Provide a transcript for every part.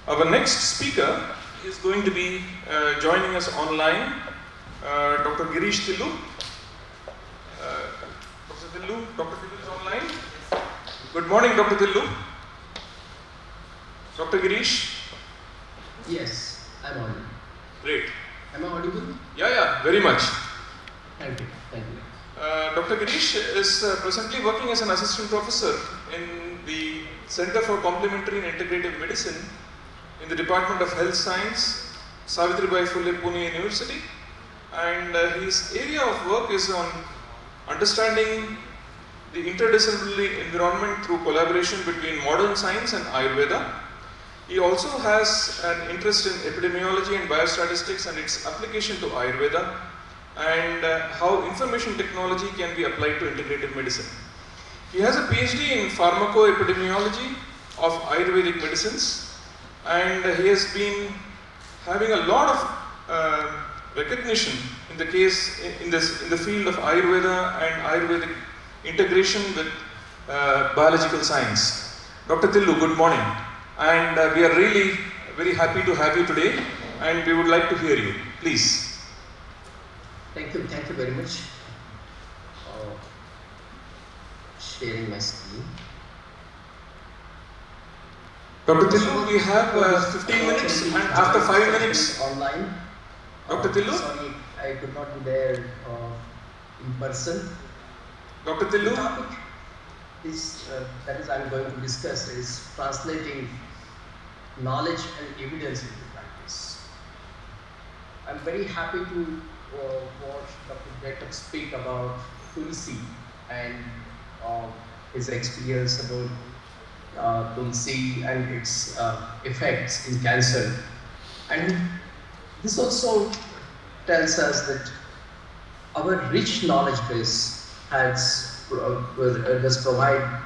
Our next speaker is going to be joining us online, Dr. Girish Tillu. Dr. Tillu is online. Good morning, Dr. Tillu. Dr. Girish? Yes, I'm audible. Great. Am I audible? Yeah, very much. Thank you. Dr. Girish is presently working as an assistant professor in the Center for Complementary and Integrative Medicine in the Department of Health Science, Savitribai Phule Pune University, and his area of work is on understanding the interdisciplinary environment through collaboration between modern science and Ayurveda. He also has an interest in epidemiology and biostatistics and its application to Ayurveda, and how information technology can be applied to integrative medicine. He has a PhD in pharmacoepidemiology of Ayurvedic medicines, and he has been having a lot of recognition in the field of Ayurveda and Ayurvedic integration with biological science. Dr. Tillu, good morning, and we are really very happy to have you today, and we would like to hear you. Please. Thank you very much for sharing my screen. Dr. Tillu, we have 15 minutes, and after 5 minutes online. Dr. Tillu? Sorry, I could not be there in person. Dr. Tillu? The topic is, I'm going to discuss is translating knowledge and evidence into practice. I'm very happy to watch Dr. Jacob speak about Tulsi and his experience about Tulsi and its effects in cancer. And this also tells us that our rich knowledge base does provide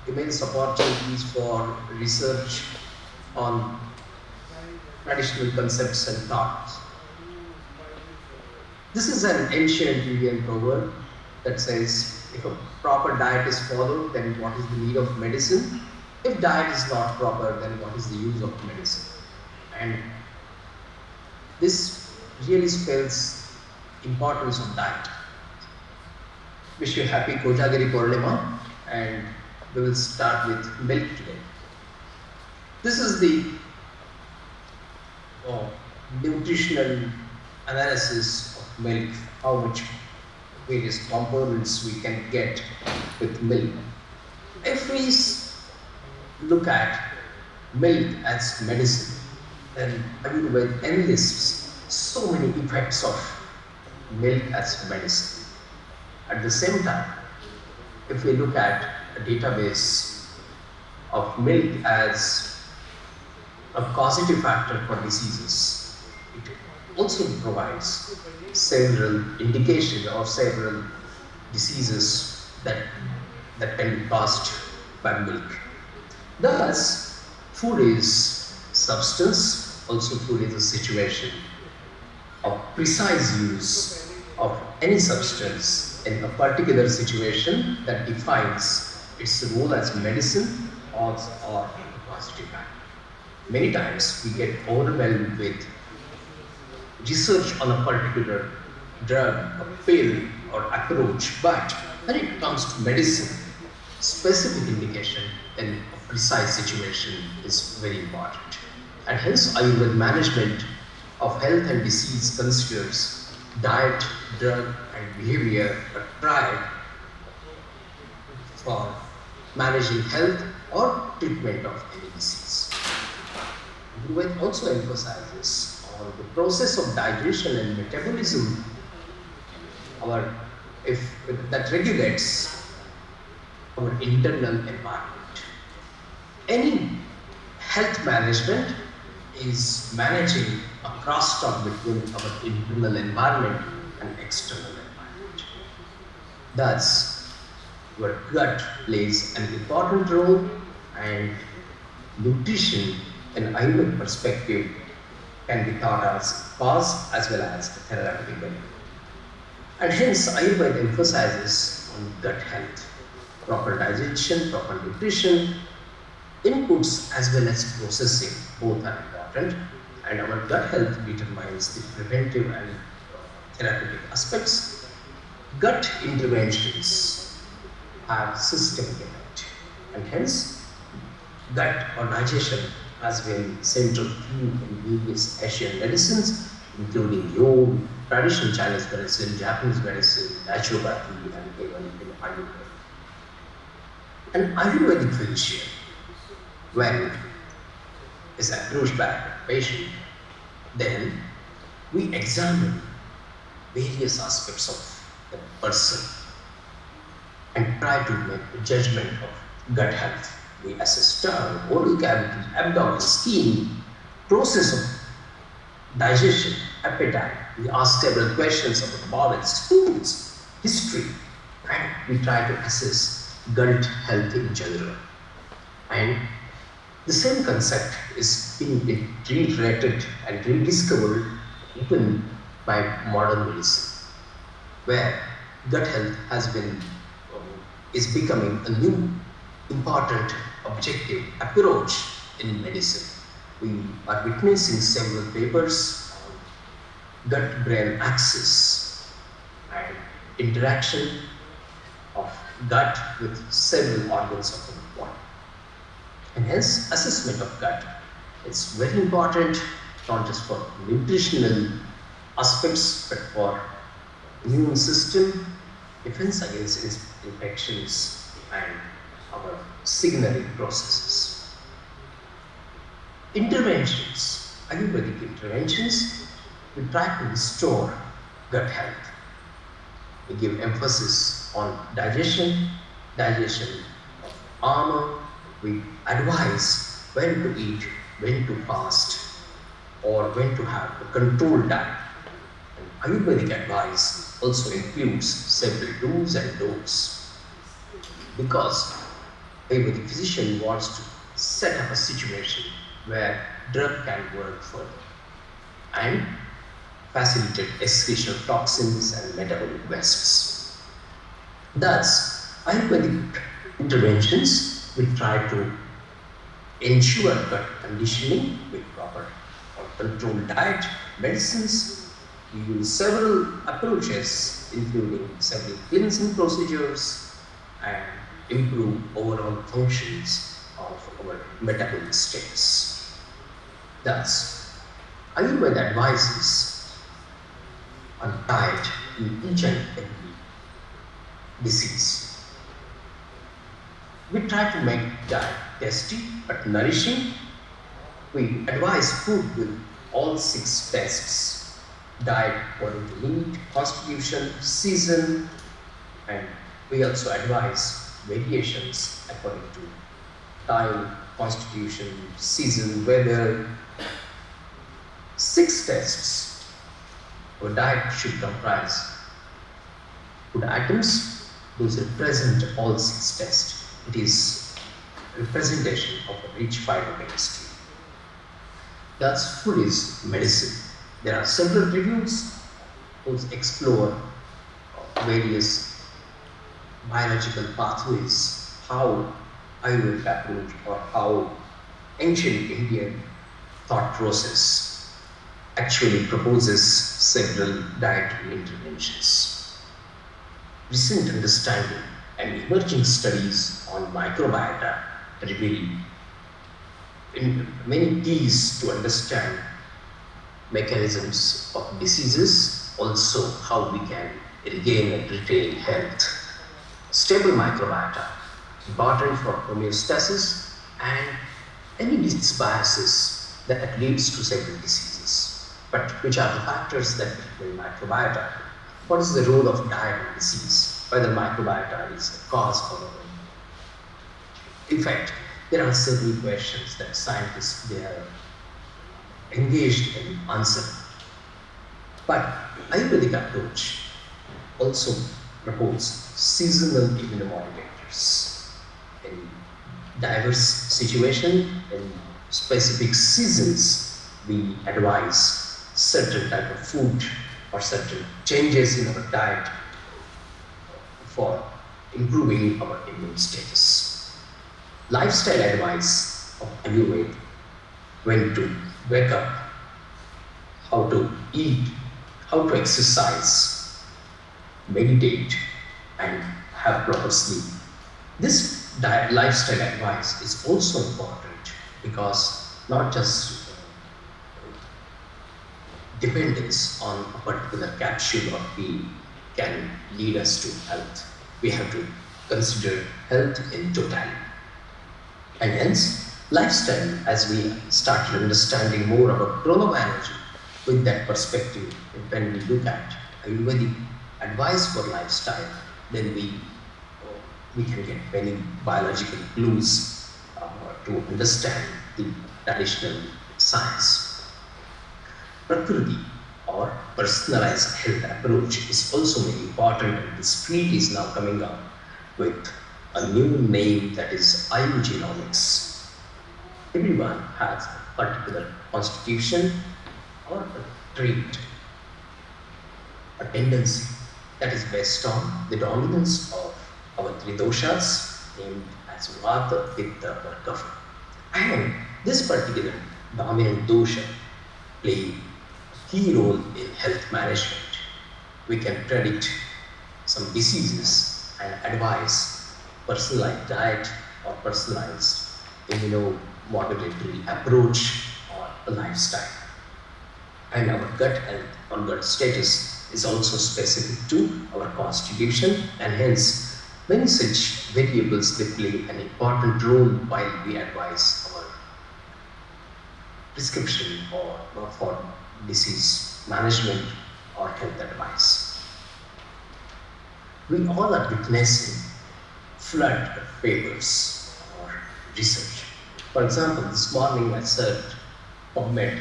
immense opportunities for research on traditional concepts and thoughts. This is an ancient Indian proverb that says, if a proper diet is followed, then what is the need of medicine? If diet is not proper, then what is the use of medicine? And this really spells importance of diet. Wish you happy Kojagiri Purnima, and we will start with milk today. This is the nutritional analysis of milk, how much various components we can get with milk. If we look at milk as medicine, then Ayurveda enlists so many effects of milk as medicine. At the same time, if we look at a database of milk as a causative factor for diseases, it also provides several indications of several diseases that can be caused by milk. Thus, food is substance, also food is a situation of precise use of any substance in a particular situation that defines its role as medicine or a positive factor. Many times we get overwhelmed with research on a particular drug, a pill or approach, but when it comes to medicine, specific indication in a precise situation is very important. And hence Ayurveda management of health and disease considers diet, drug and behavior a triad for managing health or treatment of any disease. Ayurveda also emphasizes on the process of digestion and metabolism that regulates our internal environment. Any health management is managing a crosstalk between our internal environment and external environment. Thus, our gut plays an important role, and nutrition in Ayurvedic perspective can be thought as cause as well as therapeutic benefit. And hence Ayurveda emphasizes on gut health, proper digestion, proper nutrition, Inputs as well as processing, both are important, and our gut health determines the preventive and therapeutic aspects. Gut interventions have systemic effect, and hence gut or digestion has been central theme in various Asian medicines, including yoga, traditional Chinese medicine, Japanese medicine, naturopathy, and even in Ayurveda. An Ayurvedic physician, when is approached by a patient, then we examine various aspects of the person and try to make a judgment of gut health. We assess tongue, oral cavity, abdomen, skin, process of digestion, appetite. We ask several questions about bowels, stools, history, and we try to assess gut health in general. And the same concept is being reiterated and rediscovered even by modern medicine, where gut health is becoming a new important objective approach in medicine. We are witnessing several papers on gut-brain axis and interaction of gut with several organs of the body. And hence, assessment of gut is very important, not just for nutritional aspects, but for immune system, defense against infections, and our signaling processes. Interventions, Ayurvedic interventions, we try to restore gut health. We give emphasis on digestion of armor. We advise when to eat, when to fast, or when to have a controlled diet. And Ayurvedic advice also includes several do's and don'ts, because Ayurvedic physician wants to set up a situation where drug can work further and facilitate excretion of toxins and metabolic wastes. Thus, Ayurvedic interventions will try to ensure gut conditioning with proper or controlled diet, medicines. We use several approaches, including several cleansing procedures, and improve overall functions of our metabolic states. Thus, Ayurveda advises on diet in each and every disease. We try to make diet tasty but nourishing. We advise food with all 6 tests: diet according to need, constitution, season, and we also advise variations according to time, constitution, season, weather. 6 tests. Our diet should comprise food items. Those represent all 6 tests. It is representation of a rich phytochemistry. Thus, food is medicine. There are several reviews which explore various biological pathways, how Ayurveda approach or how ancient Indian thought process actually proposes several dietary interventions. Recent understanding and emerging studies on microbiota reveal many keys to understand mechanisms of diseases, also how we can regain and retain health. Stable microbiota, important for homeostasis and any disease biases that leads to several diseases. But which are the factors that determine microbiota? What is the role of diet in disease? Whether microbiota is a cause or an effect? There are several questions that scientists they are engaged in answering. But Ayurvedic approach also proposes seasonal immunomodulators. In diverse situations, in specific seasons, we advise certain type of food or certain changes in our diet for improving our immune status. lifestyle advice of Ayurveda: when to wake up, how to eat, how to exercise, meditate, and have proper sleep. This lifestyle advice is also important because not just dependence on a particular capsule or pill can lead us to health. We have to consider health in totality. And hence, lifestyle, as we started understanding more about chronobiology, with that perspective, when we look at Ayurvedic advice for lifestyle, then we can get many biological clues to understand the traditional science. Prakriti, or personalized health approach, is also very important, and this field is now coming up with a new name, that is Ayurgenomics. Everyone has a particular constitution or a trait, a tendency that is based on the dominance of our three doshas named as Vata, Pitta, or Kapha. And this particular dominant dosha play a key role in health management. We can predict some diseases and advise personalized diet or personalized immunomodulatory approach or a lifestyle. And our gut health or gut status is also specific to our constitution, and hence many such variables, they play an important role while we advise our prescription or for disease management or health advice. We all are witnessing flood of papers or research. For example, this morning I searched PubMed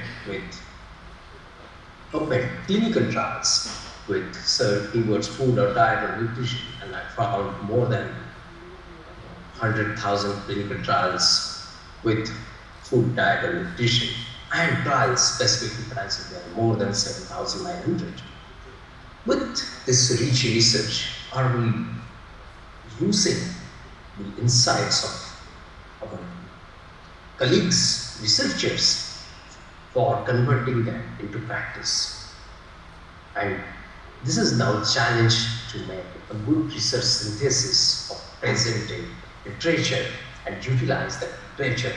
clinical trials with keywords food or diet or nutrition, and I found more than 100,000 clinical trials with food, diet, or nutrition, and trials, specific trials, there are more than 7,900. With this rich research, are we using the insights of our colleagues, researchers, for converting them into practice? And this is now a challenge to make a good research synthesis of present-day literature and utilize that literature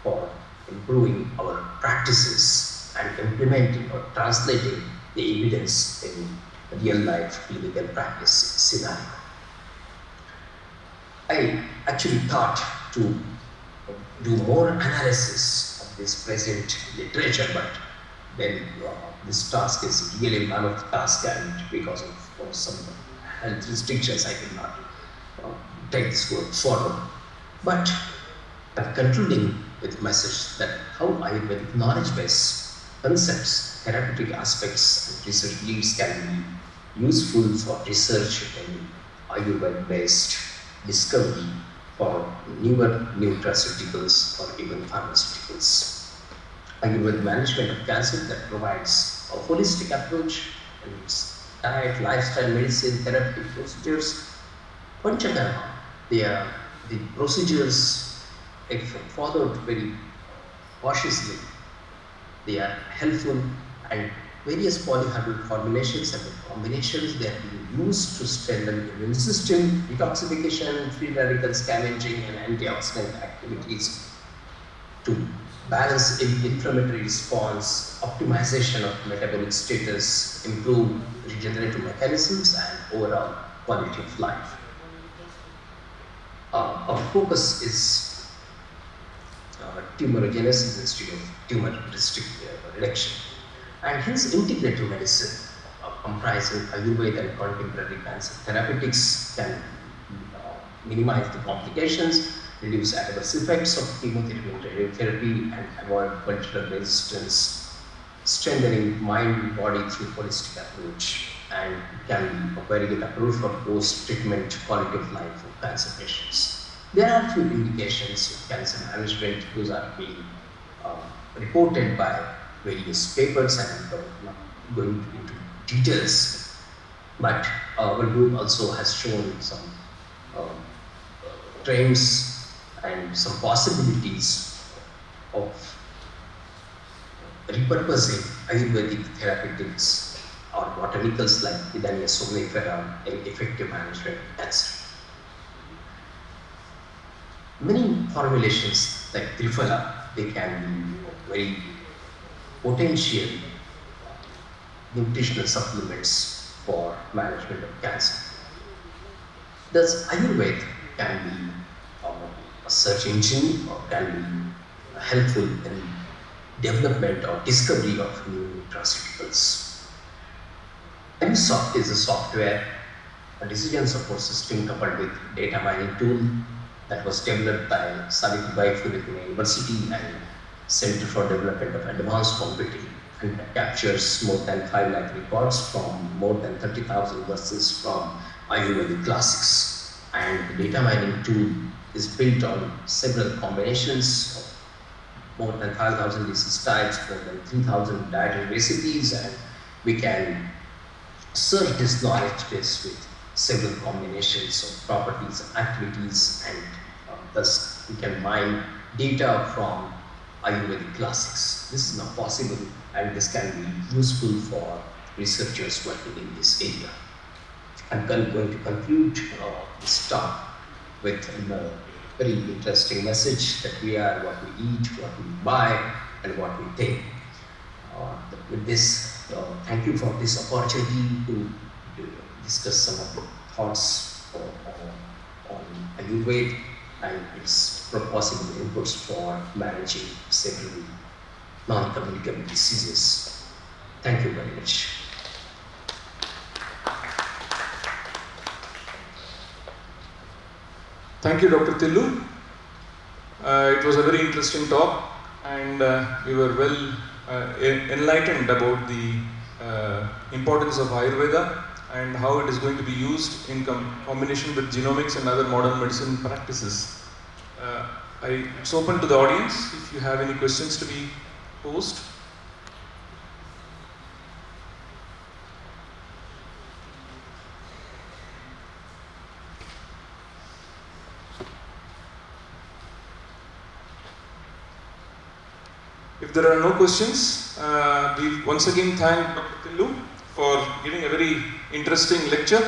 for improving our practices and implementing or translating the evidence in real-life clinical practice scenario. I actually thought to do more analysis of this present literature, but then this task is really one of the tasks, and because of some health restrictions, I cannot take this work forward. But I'm concluding with a message that how Ayurvedic knowledge-based concepts, therapeutic aspects, and research leads can be useful for research in Ayurveda-based discovery for newer nutraceuticals or even pharmaceuticals. Ayurveda management of cancer that provides a holistic approach in diet, lifestyle, medicine, therapeutic procedures. Panchakarma, they are the procedures, if followed very cautiously, they are helpful, and various polyherbal formulations and combinations, they are being used to strengthen the immune system, detoxification, free radical scavenging, and antioxidant activities to balance inflammatory response, optimization of metabolic status, improve regenerative mechanisms, and overall quality of life. Our focus is tumorigenesis instead of tumor reduction. And hence integrative medicine comprising Ayurveda and contemporary cancer therapeutics can minimize the complications, reduce adverse effects of chemotherapy and radiotherapy, and avoid cultural resistance, strengthening mind and body through holistic approach, and can be a very good approach for post-treatment quality of life for cancer patients. There are few indications of cancer management. Those are being reported by various papers, and I'm not going into details, but our group also has shown some trends and some possibilities of repurposing Ayurvedic therapeutics or botanicals like Vidania somnifera in effective management of cancer. Many formulations like Triphala, they can be very potential nutritional supplements for management of cancer. Thus, Ayurveda can be a search engine or can be helpful in development or discovery of new nutraceuticals. MSoft is a software, a decision support system coupled with data mining tool that was developed by Savitribai Phule Pune University and Center for Development of Advanced Computing, and captures more than 5 lakh records from more than 30,000 verses from Ayurvedic classics. And the data mining tool is built on several combinations of more than 5,000 disease types, more than 3,000 dietary recipes, and we can search this knowledge base with several combinations of properties and activities, and thus we can mine data from Ayurvedic classics. This is now possible, and this can be useful for researchers working in this area. I'm going to conclude this talk with a very interesting message that we are what we eat, what we buy, and what we think. With this, thank you for this opportunity to discuss some of the thoughts on Ayurveda and its possible inputs for managing several non-communicable diseases. Thank you very much. Thank you, Dr. Tillu. It was a very interesting talk, and we were well enlightened about the importance of Ayurveda and how it is going to be used in combination with genomics and other modern medicine practices. It's open to the audience if you have any questions to be posed. If there are no questions, we once again thank Dr. Tillu for giving a very interesting lecture.